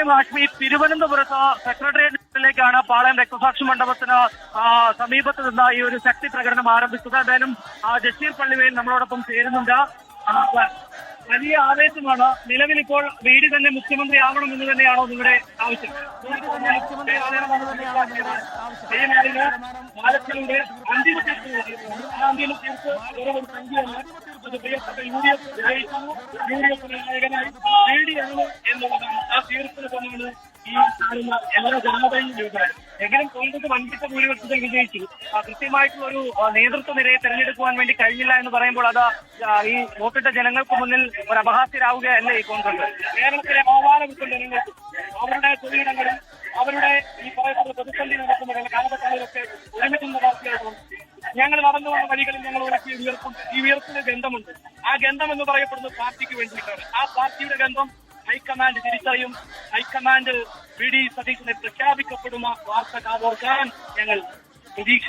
ഹാഷ്മി, തിരുവനന്തപുരത്ത് സെക്രട്ടേറിയറ്റിലേക്കാണ് പാളയം രക്തസാക്ഷി മണ്ഡപത്തിന് സമീപത്ത് നിന്ന് ഈ ഒരു ശക്തി പ്രകടനം ആരംഭിച്ചത്. എന്തായാലും ജസീർ പള്ളിവേൽ നമ്മളോടൊപ്പം ചേരുന്നുണ്ട്. വലിയ ആവേശമാണ്. നിലവിൽ ഇപ്പോൾ വീട് തന്നെ മുഖ്യമന്ത്രി ആവണമെന്ന് തന്നെയാണോ നിങ്ങളുടെ ആവശ്യം? പാലത്തിലൂടെ അന്തിമ തീർപ്പ് പ്രിയപ്പെട്ട യു.ഡി.എഫ് നായകനായി നേടിയാണ് എന്നുള്ളതാണ്. ആ തീർപ്പിന് തന്നെയാണ് ഈ കാണുന്ന എല്ലാ ജനതയും യോഗ്യരായത്. എങ്കിലും കോൺഗ്രസ് വൻപിച്ച ഭൂരിപക്ഷത്തിൽ വിജയിച്ചു. കൃത്യമായിട്ടുള്ള ഒരു നേതൃത്വ നിരയെ തെരഞ്ഞെടുക്കുവാൻ വേണ്ടി കഴിഞ്ഞില്ല എന്ന് പറയുമ്പോൾ അത് ഈ വോട്ടിട്ട ജനങ്ങൾക്ക് മുന്നിൽ ഒരു അപഹാസ്യരാവുകയല്ലേ ഈ കോൺഗ്രസ്? കേരളത്തിലെ ആവാലവിട്ട ജനങ്ങൾക്ക് അവരുടെ തൊഴിലിടങ്ങളിൽ അവരുടെ ഈ പറയുന്ന പ്രതിസന്ധി നടക്കുന്ന കാലഘട്ടങ്ങളിലൊക്കെ ഒരുമിക്കുന്ന പാർട്ടിയാണ്. ഞങ്ങൾ നടന്നു വന്ന വഴികളിൽ ഞങ്ങൾ ഉയർത്തിയ വിയർപ്പും ഈ വിയർപ്പിന് ഗന്ധമുണ്ട്. ആ ഗന്ധം എന്ന് പറയപ്പെടുന്നത് പാർട്ടിക്ക് വേണ്ടിയിട്ടാണ്. ആ പാർട്ടിയുടെ ഗന്ധം ഹൈക്കമാൻഡ് തിരിച്ചറിയും. High command V D. സതീശനെ പ്രഖ്യാപിക്കപ്പെടുന്ന വാർത്ത കാതോർക്കാൻ ഞങ്ങൾ പ്രതീക്ഷിക്കുന്നു.